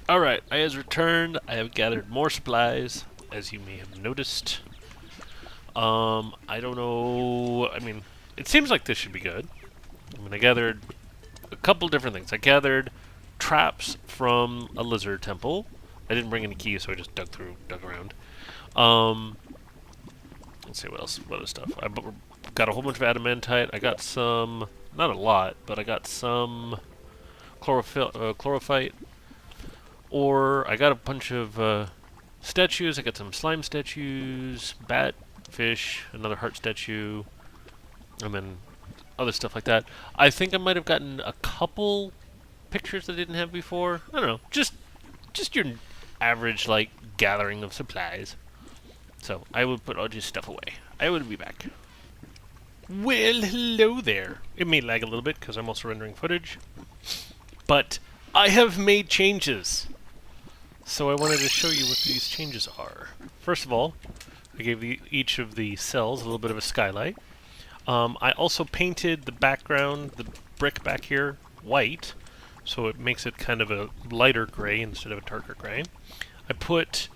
Alright, I has returned. I have gathered more supplies, as you may have noticed. I don't know. I mean, it seems like this should be good. I mean, I gathered a couple different things. I gathered traps from a lizard temple. I didn't bring any keys, so I just dug around. Um, let's see what else. What other stuff? Got a whole bunch of adamantite. I got some, not a lot, but I got some chlorophyte. Or I got a bunch of statues. I got some slime statues, bat, fish, another heart statue, and then other stuff like that. I think I might have gotten a couple pictures I didn't have before. I don't know, just your average like gathering of supplies. So I will put all this stuff away. I will be back. Well, hello there. It may lag a little bit because I'm also rendering footage, but I have made changes. So I wanted to show you what these changes are. First of all, I gave each of the cells a little bit of a skylight. I also painted the background, the brick back here, white, so it makes it kind of a lighter gray instead of a darker gray. I put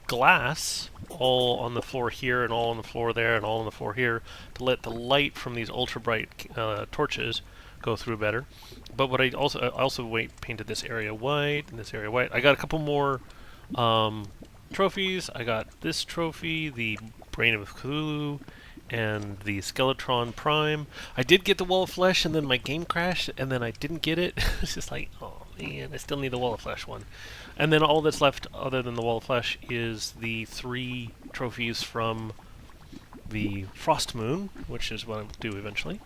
glass all on the floor here and all on the floor there and all on the floor here to let the light from these ultra bright torches go through better. But what I also painted this area white and this area white. I got a couple more trophies. I got this trophy, the Brain of Cthulhu, and the Skeletron Prime. I did get the Wall of Flesh, and then my game crashed, and then I didn't get it. It's just like, oh man, I still need the Wall of Flesh one. And then all that's left, other than the Wall of Flesh, is the 3 trophies from the Frost Moon, which is what I'll do eventually.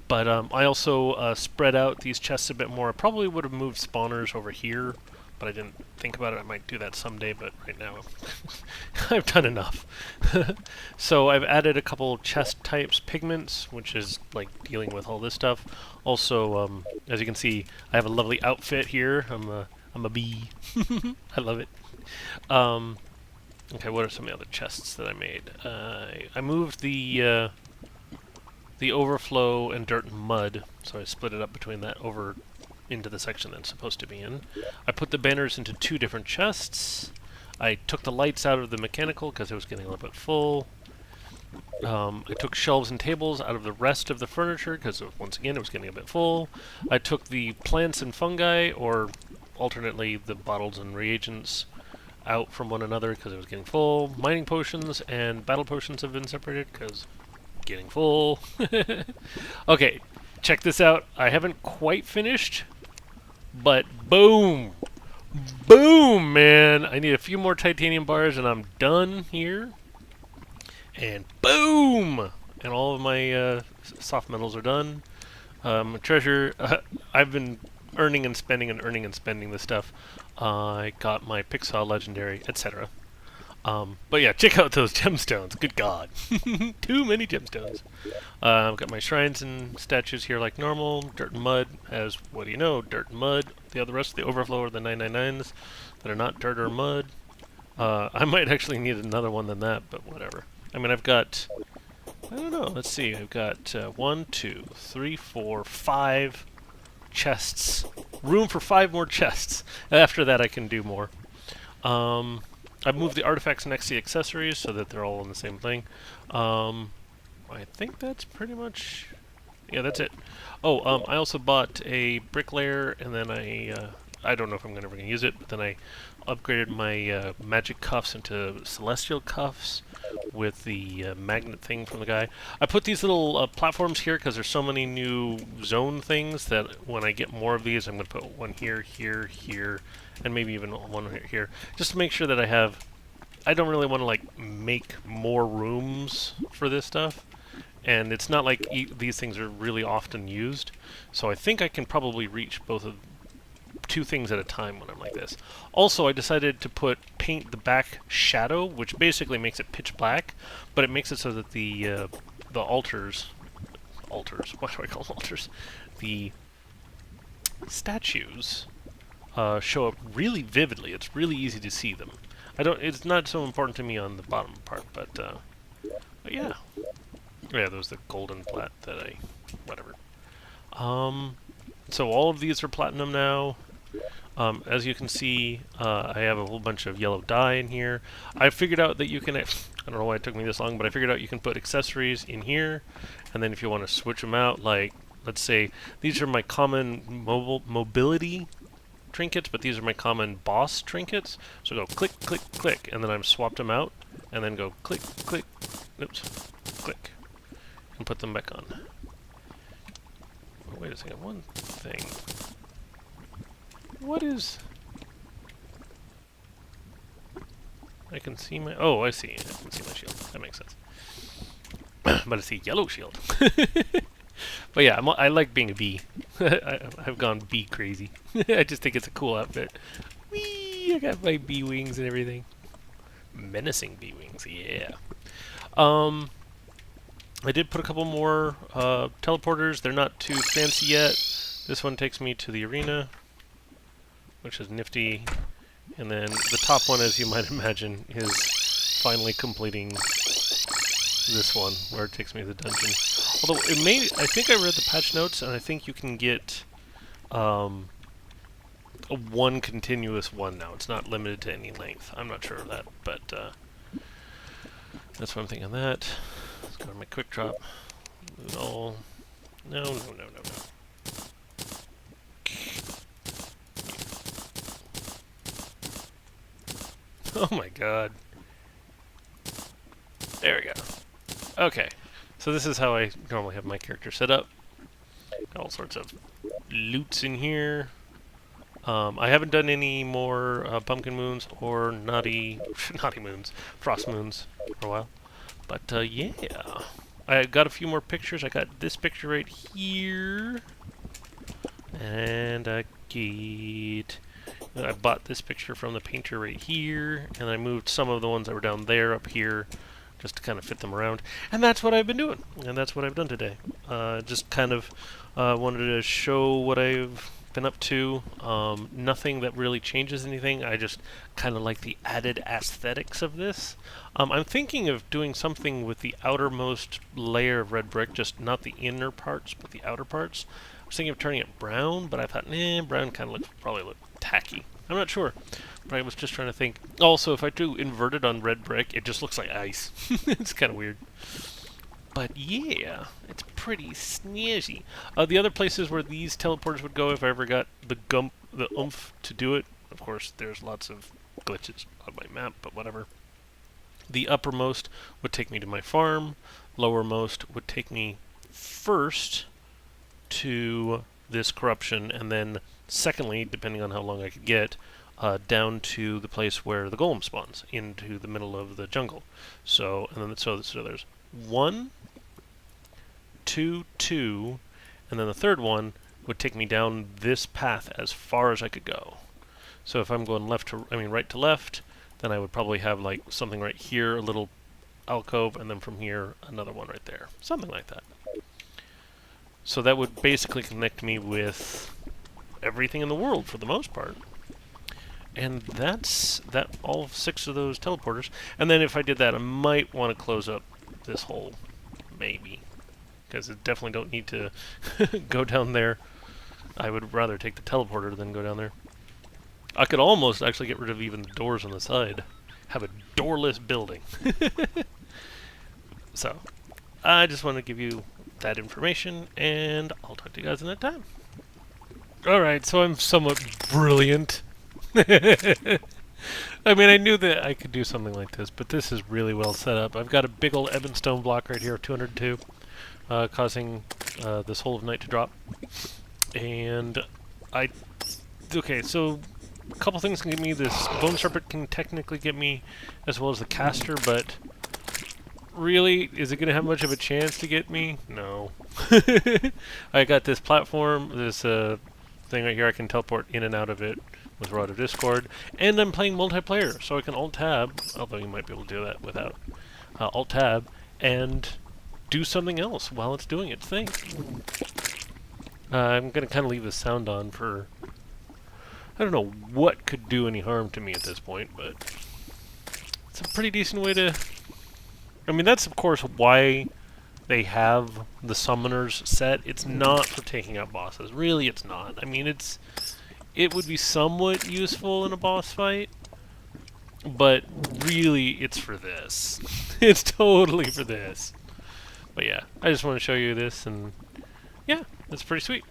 But I also spread out these chests a bit more. I probably would have moved spawners over here, but I didn't think about it. I might do that someday, but right now I've done enough. So I've added a couple chest types, pigments, which is like dealing with all this stuff. Also, as you can see, I have a lovely outfit here. I'm a bee. I love it. Okay, what are some of the other chests that I made? I moved the overflow and dirt and mud, so I split it up between that over into the section that's supposed to be in. I put the banners into 2 different chests. I took the lights out of the mechanical because it was getting a little bit full. I took shelves and tables out of the rest of the furniture because, once again, it was getting a bit full. I took the plants and fungi, or alternately the bottles and reagents, out from one another because it was getting full. Mining potions and battle potions have been separated because getting full. Okay, check this out. I haven't quite finished, but boom! Boom, man! I need a few more titanium bars and I'm done here. And boom! And all of my soft metals are done. Treasure, I've been earning and spending this stuff. I got my Pixar Legendary, etc. But yeah, check out those gemstones. Good God. Too many gemstones. I've got my shrines and statues here like normal. Dirt and mud as, what do you know, dirt and mud. The other rest of the overflow are the 999s that are not dirt or mud. I might actually need another one than that, but whatever. I mean, I've got, I don't know, let's see. I've got 1, 2, 3, 4, 5 chests. Room for 5 more chests. After that, I can do more. I've moved the artifacts next to the accessories so that they're all in the same thing. I think that's pretty much... yeah, that's it. Oh, I also bought a bricklayer, and then I don't know if I'm ever going to use it, but then I upgraded my magic cuffs into celestial cuffs with the magnet thing from the guy. I put these little platforms here because there's so many new zone things that when I get more of these, I'm going to put one here, here, here, and maybe even one here, just to make sure that I have... I don't really want to like make more rooms for this stuff, and it's not like these things are really often used, so I think I can probably reach both of 2 things at a time when I'm like this. Also, I decided to paint the back shadow, which basically makes it pitch black, but it makes it so that the altars, what do I call them, altars? The statues show up really vividly. It's really easy to see them. It's not so important to me on the bottom part, but yeah. Yeah, there was the golden plat that whatever. So all of these are platinum now. As you can see, I have a whole bunch of yellow dye in here. I figured out that you can, I don't know why it took me this long, but I figured out you can put accessories in here, and then if you want to switch them out, like, let's say, these are my common mobility trinkets, but these are my common boss trinkets. So go click, click, click, and then I've swapped them out, and then go click, click, oops, click, and put them back on. Oh, wait a second, one thing. What is... I can see my... Oh, I see. I can see my shield. That makes sense. But I see yellow shield. But yeah, I like being a bee. I've gone bee crazy. I just think it's a cool outfit. Whee! I got my bee wings and everything. Menacing bee wings, yeah. I did put a couple more teleporters. They're not too fancy yet. This one takes me to the arena, which is nifty. And then the top one, as you might imagine, is finally completing this one, where it takes me to the dungeon. Although, I think I read the patch notes, and I think you can get a one continuous one now. It's not limited to any length. I'm not sure of that, but that's what I'm thinking of that. Let's go to my quick drop. No. No. Oh my god. There we go. Okay. So this is how I normally have my character set up. Got all sorts of loots in here. I haven't done any more pumpkin moons or naughty moons, frost moons for a while. But yeah. I got a few more pictures. I got this picture right here. And I bought this picture from the painter right here, and I moved some of the ones that were down there up here just to kind of fit them around. And that's what I've been doing, and that's what I've done today. Just kind of wanted to show what I've been up to. Nothing that really changes anything. I just kind of like the added aesthetics of this. I'm thinking of doing something with the outermost layer of red brick, just not the inner parts, but the outer parts. I was thinking of turning it brown, but I thought, brown kind of probably look tacky. I'm not sure, but I was just trying to think. Also, if I do inverted on red brick, it just looks like ice. It's kind of weird. But yeah, it's pretty snazzy. The other places where these teleporters would go, if I ever got the oomph to do it, of course, there's lots of glitches on my map, but whatever. The uppermost would take me to my farm. Lowermost would take me first to this corruption, and then secondly, depending on how long I could get, down to the place where the golem spawns, into the middle of the jungle. So, and then so there's 1, 2, 2, and then the third one would take me down this path as far as I could go. So if I'm going right to left, then I would probably have like something right here, a little alcove, and then from here another one right there, something like that. So that would basically connect me with everything in the world for the most part. And that's all 6 of those teleporters. And then if I did that, I might want to close up this hole, maybe, because I definitely don't need to go down there. I would rather take the teleporter than go down there. I could almost actually get rid of even the doors on the side. Have a doorless building. So, I just want to give you that information, and I'll talk to you guys in that time. Alright, so I'm somewhat brilliant. I mean, I knew that I could do something like this, but this is really well set up. I've got a big old ebon stone block right here of 202, causing this Hole of Night to drop. And okay, so a couple things can get me. This Bone Serpent can technically get me, as well as the caster, but really, is it going to have much of a chance to get me? No. I got this platform, this thing right here. I can teleport in and out of it with Rod of Discord, and I'm playing multiplayer, so I can Alt-Tab, although you might be able to do that without Alt-Tab, and do something else while it's doing its thing. I'm going to kind of leave the sound on for... I don't know what could do any harm to me at this point, but it's a pretty decent way to... I mean, that's of course why they have the summoners set. It's not for taking out bosses. Really, it's not. I mean, it's it would be somewhat useful in a boss fight, but really it's for this. It's totally for this. But yeah, I just want to show you this, and yeah, it's pretty sweet.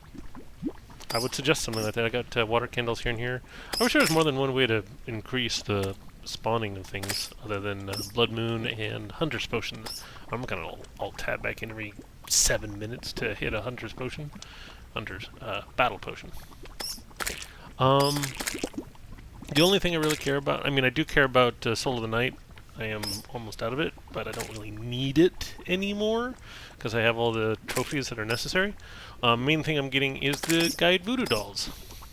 I would suggest something like that. I got water candles here and here. I wish there was more than one way to increase the spawning of things other than Blood Moon and Hunter's Potions. I'm gonna alt tab back in every 7 minutes to hit a Hunter's Potion. Hunter's Battle Potion. The only thing I really care about, I mean, I do care about Soul of the Night. I am almost out of it, but I don't really need it anymore because I have all the trophies that are necessary. Main thing I'm getting is the guide voodoo dolls,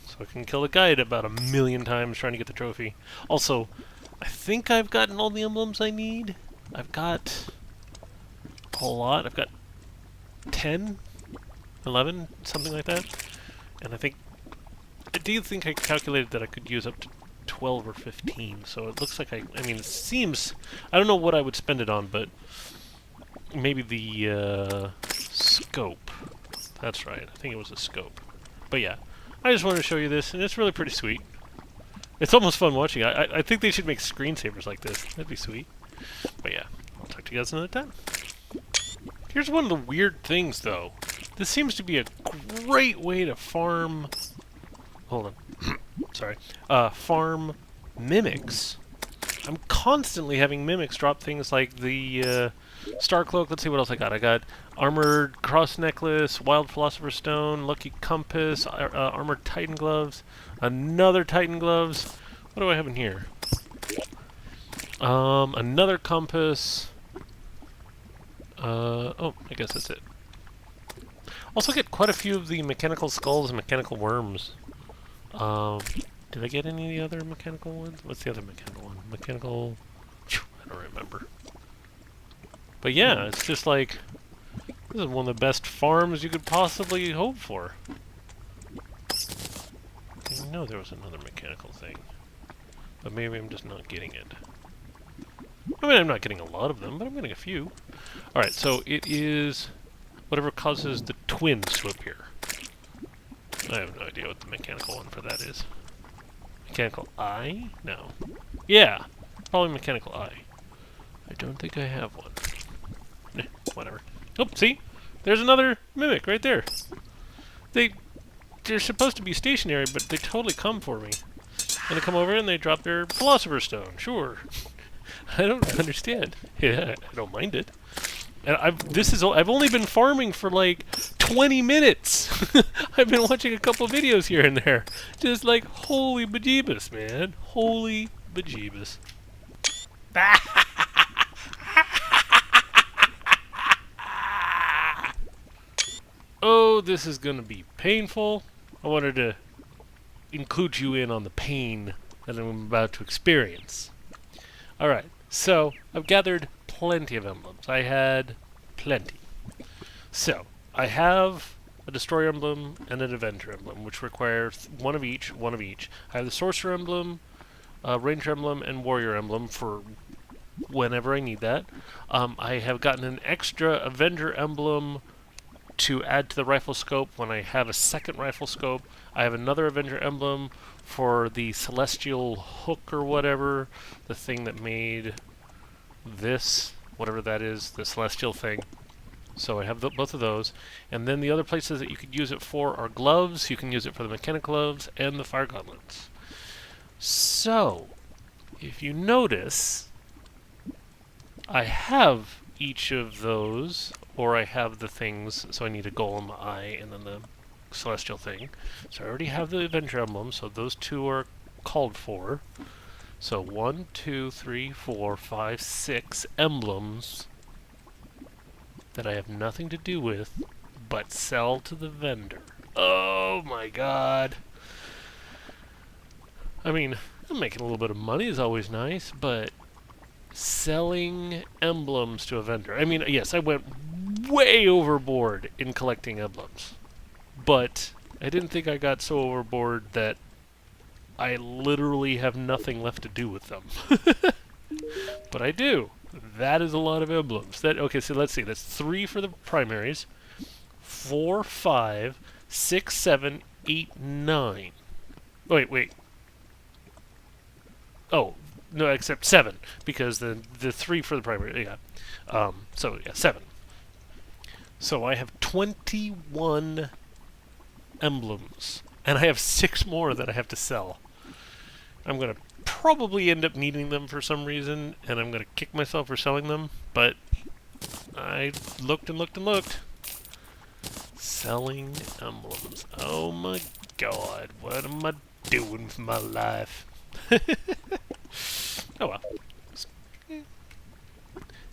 so I can kill a guide about 1,000,000 times trying to get the trophy. Also, I think I've gotten all the emblems I need. I've got a whole lot. I've got 10, 11, something like that. And I do think I calculated that I could use up to 12 or 15, so it looks like I mean, it seems, I don't know what I would spend it on, but maybe the scope. That's right, I think it was a scope. But yeah, I just wanted to show you this, and it's really pretty sweet. It's almost fun watching. I think they should make screensavers like this. That'd be sweet. But yeah, I'll talk to you guys another time. Here's one of the weird things, though. This seems to be a great way to farm... Hold on. Sorry. Farm mimics. I'm constantly having mimics drop things like the Star Cloak. Let's see what else I got. I got Armored Cross Necklace, Wild Philosopher's Stone, Lucky Compass, Armored Titan Gloves, another Titan Gloves. What do I have in here? Another Compass. Oh, I guess that's it. Also get quite a few of the Mechanical Skulls and Mechanical Worms. Did I get any of the other mechanical ones? What's the other mechanical one? Mechanical... I don't remember. But yeah, it's just like... This is one of the best farms you could possibly hope for. I didn't know there was another mechanical thing. But maybe I'm just not getting it. I mean, I'm not getting a lot of them, but I'm getting a few. Alright, so it is... whatever causes the twins to appear. I have no idea what the mechanical one for that is. Mechanical eye? No. Yeah, probably mechanical eye. I don't think I have one. Whatever. Oh, see? There's another mimic right there. They're supposed to be stationary, but they totally come for me. And they come over and they drop their Philosopher's Stone. Sure. I don't understand. Yeah, I don't mind it. And I've only been farming for like 20 minutes. I've been watching a couple videos here and there. Just like, holy bejeebus, man. Holy bejeebus. Oh, this is gonna be painful. I wanted to include you in on the pain that I'm about to experience. Alright, so I've gathered plenty of emblems. I had plenty. So, I have a Destroyer emblem and an Avenger emblem, which require one of each. I have the Sorcerer emblem, Ranger emblem, and Warrior emblem for whenever I need that. I have gotten an extra Avenger emblem to add to the rifle scope when I have a second rifle scope. I have another Avenger emblem for the Celestial Hook or whatever, the thing that made this, whatever that is, the Celestial thing. So I have both of those. And then the other places that you could use it for are gloves. You can use it for the mechanical gloves and the fire gauntlets. So, if you notice, I have each of those, or I have the things, so I need a golem eye and then the celestial thing. So I already have the Avenger emblem, so those two are called for. So 1, 2, 3, 4, 5, 6 emblems that I have nothing to do with but sell to the vendor. Oh my god. I mean, making a little bit of money is always nice, but selling emblems to a vendor. I mean, yes, I went way overboard in collecting emblems, but I didn't think I got so overboard that I literally have nothing left to do with them. But I do. That is a lot of emblems. Okay, so let's see. That's 3 for the primaries, 4, 5, 6, 7, 8, 9. Wait. Oh, no, except 7, because the 3 for the primary, yeah. So, yeah, 7. So I have 21 emblems, and I have 6 more that I have to sell. I'm going to probably end up needing them for some reason, and I'm going to kick myself for selling them, but I looked and looked and looked. Selling emblems. Oh my god, what am I doing with my life? Oh well.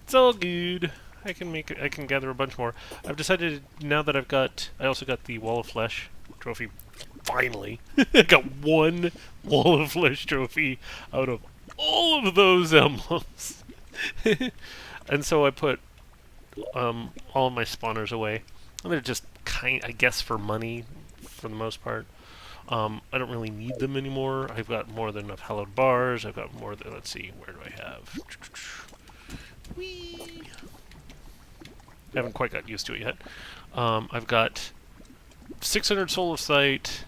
It's all good. I can gather a bunch more. I've decided now that I also got the Wall of Flesh trophy. Finally, I got 1 Wall of Flesh trophy out of all of those emblems. And so I put all of my spawners away. And they're just I guess for money, for the most part. I don't really need them anymore. I've got more than enough hallowed bars. I've got more than, let's see, where do I have? Whee! I haven't quite got used to it yet. I've got 600 Soul of Sight,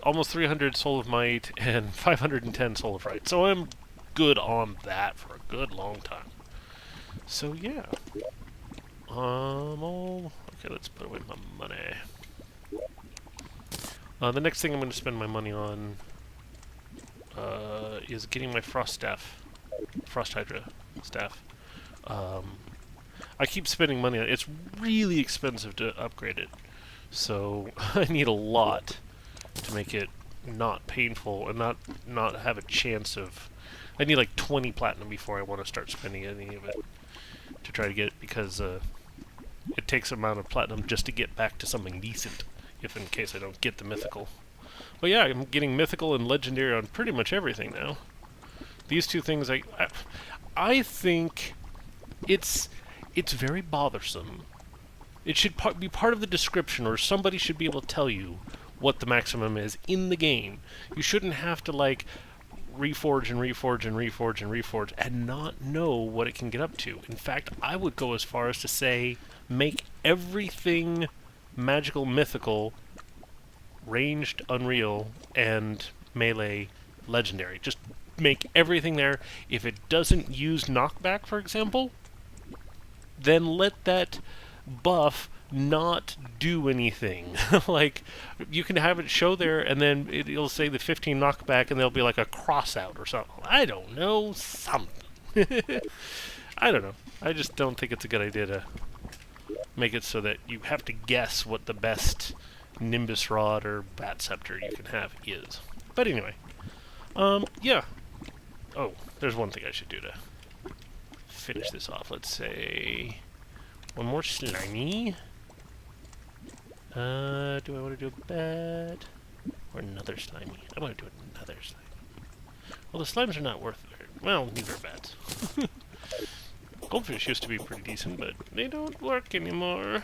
almost 300 Soul of Might, and 510 Soul of Fright. So I'm good on that for a good long time. So yeah. Okay, let's put away my money. The next thing I'm going to spend my money on is getting my Frost Hydra staff. I keep spending money on it. It's really expensive to upgrade it, so I need a lot to make it not painful and not have a chance of... I need like 20 platinum before I want to start spending any of it to try to get it, because it takes an amount of platinum just to get back to something decent, if in case I don't get the mythical. But yeah, I'm getting mythical and legendary on pretty much everything now. These two things, I think it's very bothersome. It should be part of the description, or somebody should be able to tell you what the maximum is in the game. You shouldn't have to like reforge and reforge and reforge and reforge and not know what it can get up to. In fact, I would go as far as to say make everything magical, mythical, ranged, unreal, and melee legendary. Just make everything there. If it doesn't use knockback, for example, then let that buff not do anything. Like, you can have it show there, and then it'll say the 15 knockback, and there'll be like a cross out or something. I don't know, something. I don't know. I just don't think it's a good idea to make it so that you have to guess what the best Nimbus Rod or Bat Scepter you can have is. But anyway, yeah. Oh, there's one thing I should do to finish this off. Let's say one more slimy. Do I want to do a bat or another slimy? I want to do another slimy. Well, the slimes are not worth it. Well, neither are bats. Goldfish used to be pretty decent, but they don't work anymore.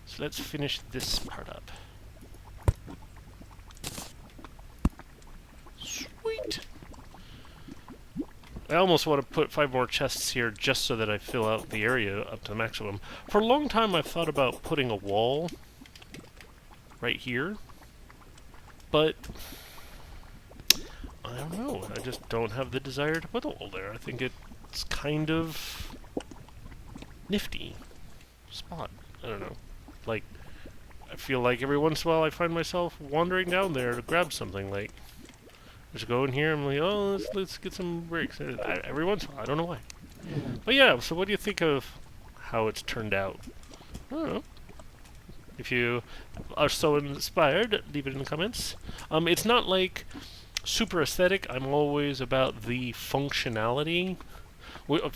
So let's finish this part up. Sweet! I almost want to put 5 more chests here just so that I fill out the area up to the maximum. For a long time I've thought about putting a wall right here, but I don't know. I just don't have the desire to put a wall there. I think it's kind of nifty spot. I don't know. Like, I feel like every once in a while I find myself wandering down there to grab something. Like, just go in here, I'm like, oh, let's get some bricks. Every once in a while, I don't know why. But yeah, so what do you think of how it's turned out? I don't know. If you are so inspired, leave it in the comments. It's not like super aesthetic. I'm always about the functionality.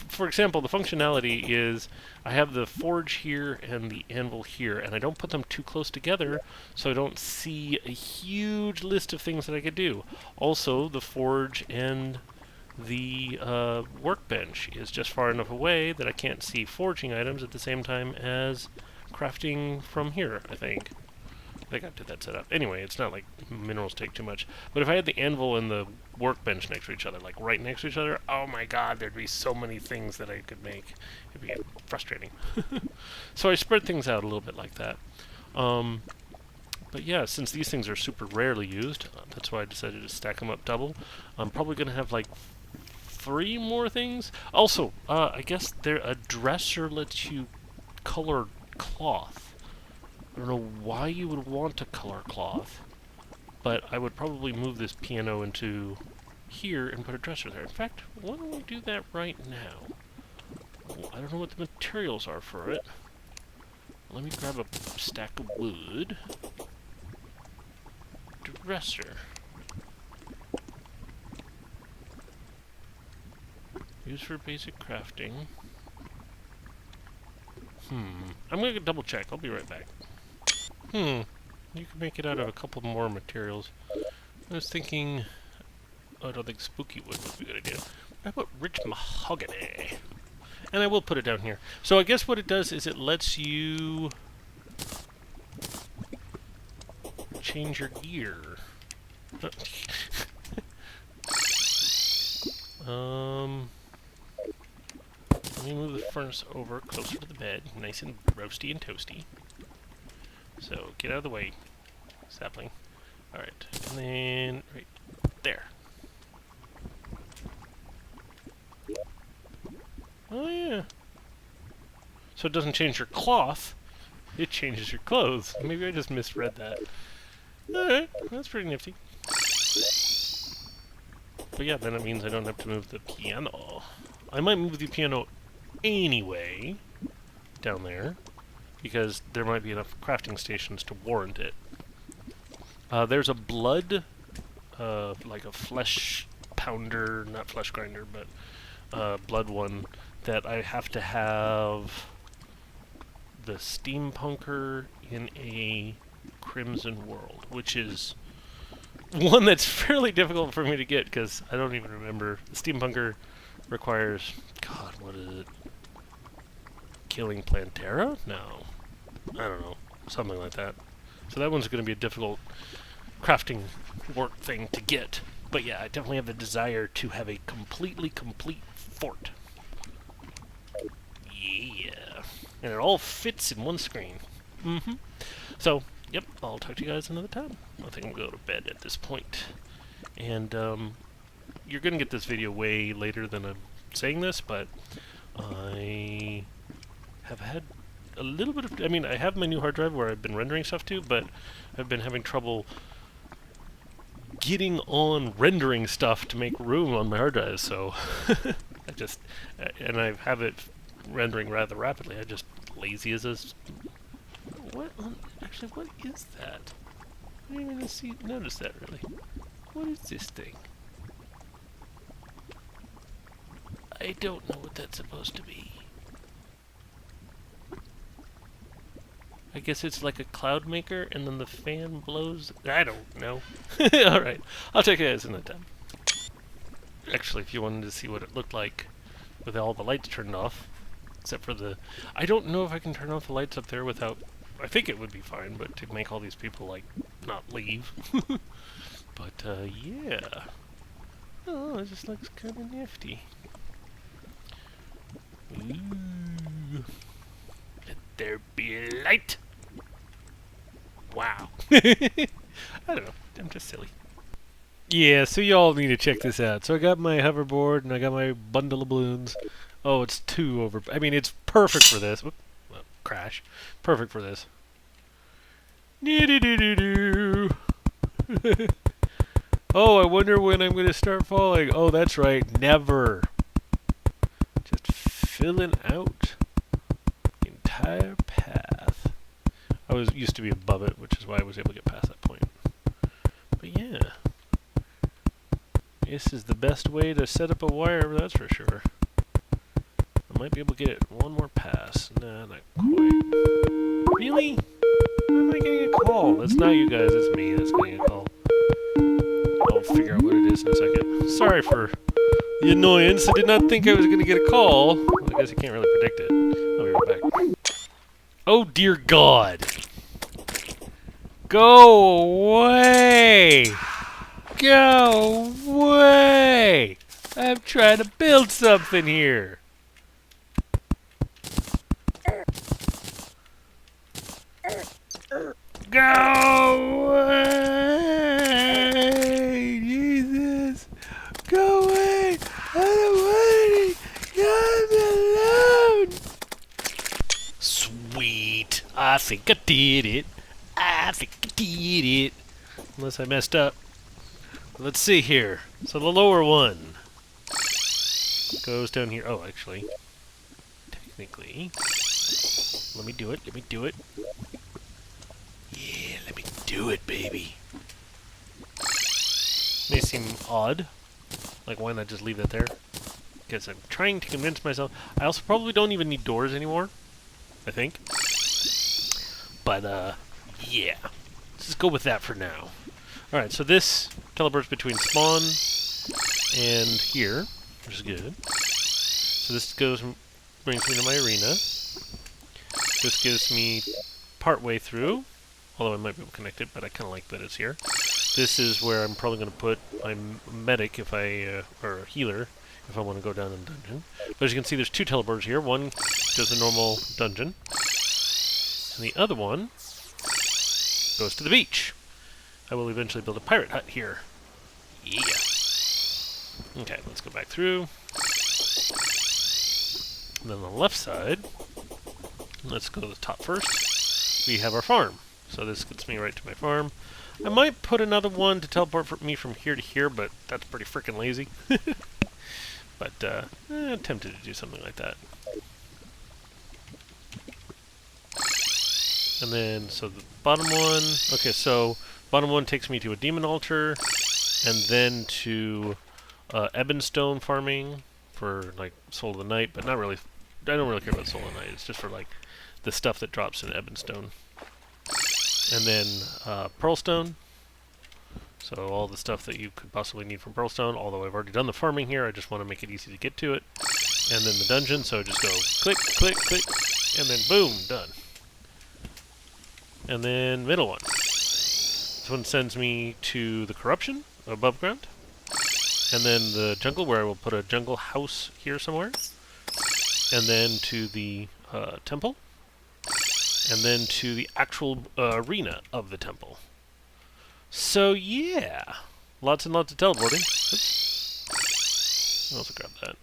For example, the functionality is I have the forge here and the anvil here, and I don't put them too close together so I don't see a huge list of things that I could do. Also, the forge and the workbench is just far enough away that I can't see forging items at the same time as crafting from here, I think. I think I did that setup. Anyway, it's not like minerals take too much. But if I had the anvil and the workbench next to each other, like right next to each other, oh my god, there'd be so many things that I could make. It'd be frustrating. So I spread things out a little bit like that. But yeah, since these things are super rarely used, that's why I decided to stack them up double. I'm probably going to have like 3 more things. Also, I guess a dresser lets you color cloth. I don't know why you would want to color cloth, but I would probably move this piano into here and put a dresser there. In fact, why don't we do that right now? Well, I don't know what the materials are for it. Let me grab a stack of wood. Dresser. Used for basic crafting. I'm gonna double check. I'll be right back. You can make it out of a couple more materials. I was thinking... Oh, I don't think spooky wood would be a good idea. How about rich mahogany? And I will put it down here. So I guess what it does is it lets you change your gear. Let me move the furnace over closer to the bed, nice and roasty and toasty. So get out of the way, sapling. Alright, and then right there. Oh yeah. So it doesn't change your cloth, it changes your clothes. Maybe I just misread that. Alright, that's pretty nifty. But yeah, then it means I don't have to move the piano. I might move the piano anyway, down there, because there might be enough crafting stations to warrant it. There's a blood, like a flesh pounder, not flesh grinder, but blood one, that I have to have the steampunker in a crimson world, which is one that's fairly difficult for me to get, because I don't even remember. The steampunker requires, God, what is it? Killing Plantera? No. I don't know. Something like that. So that one's going to be a difficult crafting work thing to get. But yeah, I definitely have a desire to have a completely complete fort. Yeah. And it all fits in one screen. So, yep, I'll talk to you guys another time. I think I'm going to go to bed at this point. And, you're going to get this video way later than I'm saying this, but I have had a little bit of... I mean, I have my new hard drive where I've been rendering stuff to, but I've been having trouble getting on rendering stuff to make room on my hard drive, so I just... and I have it rendering rather rapidly. I just lazy as a... What? Actually, what is that? I didn't even notice that, really. What is this thing? I don't know what that's supposed to be. I guess it's like a cloud maker, and then the fan blows... I don't know. Alright, I'll take you guys another time. Actually, if you wanted to see what it looked like with all the lights turned off, except for the... I don't know if I can turn off the lights up there without... I think it would be fine, but to make all these people, like, not leave. But, yeah. Oh, it just looks kind of nifty. Ooh. Let there be light! Wow. I don't know. I'm just silly. Yeah, so y'all need to check this out. So I got my hoverboard and I got my bundle of balloons. Oh, it's too over... I mean, it's perfect for this. Whoop. Well, crash. Perfect for this. Do-do-do-do-do. Oh, I wonder when I'm going to start falling. Oh, that's right. Never. Just filling out the entire path. I used to be above it, which is why I was able to get past that point. But yeah. This is the best way to set up a wire, that's for sure. I might be able to get it one more pass. Nah, not quite. Really? Why am I getting a call? That's not you guys, it's me that's getting a call. I'll figure out what it is in a second. Sorry for the annoyance. I did not think I was going to get a call. Well, I guess you can't really predict it. I'll be right back. Oh, dear God. Go away! Go away! I'm trying to build something here. Go away! Jesus! Go away! I don't want any! Leave me alone! Sweet! I think I did it. I think I did it. Unless I messed up. Let's see here. So the lower one goes down here. Oh, actually, technically, let me do it. Let me do it. Yeah, let me do it, baby. May seem odd. Like, why not just leave that there? Because I'm trying to convince myself. I also probably don't even need doors anymore. I think. But, yeah. Let's just go with that for now. Alright, so this teleports between spawn and here, which is good. So this brings me to my arena. This gives me part way through, although I might be able to connect it, but I kind of like that it's here. This is where I'm probably going to put my medic if I, or healer, if I want to go down in dungeon. But as you can see, there's two teleporters here. One does a normal dungeon, and the other one goes to the beach. I will eventually build a pirate hut here. Yeah. Okay, let's go back through. And then on the left side, let's go to the top first. We have our farm. So this gets me right to my farm. I might put another one to teleport me from here to here, but that's pretty freaking lazy. But, tempted to do something like that. And then, so the bottom one, okay, so bottom one takes me to a demon altar, and then to Ebonstone farming for, like, Soul of the Night, but not really, I don't really care about Soul of the Night, it's just for, like, the stuff that drops in Ebonstone. And then Pearlstone, so all the stuff that you could possibly need from Pearlstone, although I've already done the farming here, I just want to make it easy to get to it. And then the dungeon, so just go click, click, click, and then boom, done. And then middle one. This one sends me to the corruption above ground. And then the jungle, where I will put a jungle house here somewhere. And then to the temple. And then to the actual arena of the temple. So yeah, lots and lots of teleporting. Oops. I'll also grab that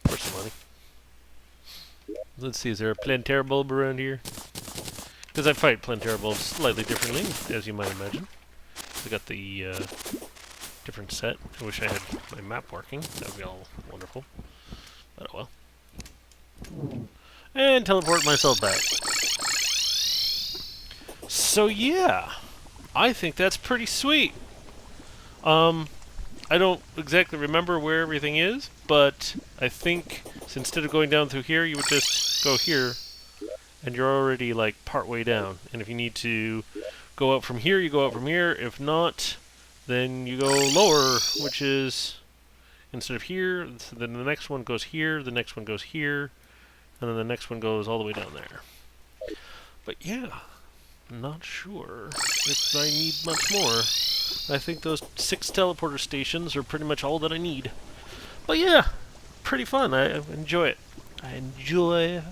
for some money. Let's see, is there a Plantera bulb around here? Because I fight Plantera bulbs slightly differently, as you might imagine. I got the different set. I wish I had my map working. That would be all wonderful. But oh well. And teleport myself back. So yeah, I think that's pretty sweet. I don't exactly remember where everything is, but I think instead of going down through here, you would just go here, and you're already like part way down. And if you need to go up from here, you go up from here. If not, then you go lower, which is instead of here, then the next one goes here, the next one goes here, and then the next one goes all the way down there. But yeah, not sure if I need much more. I think those 6 teleporter stations are pretty much all that I need. But yeah, pretty fun. I enjoy it. I enjoy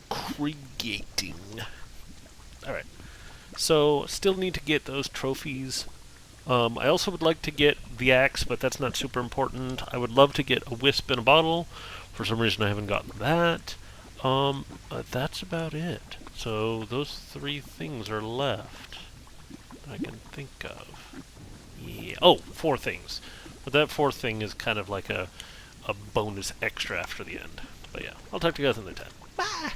creating. Alright, so still need to get those trophies. I also would like to get the axe, but that's not super important. I would love to get a wisp in a bottle. For some reason I haven't gotten that. That's about it. So those 3 things are left that I can think of. Yeah. Oh, 4 things. But that 4th thing is kind of like a bonus extra after the end. But yeah, I'll talk to you guys in the 10. Bye!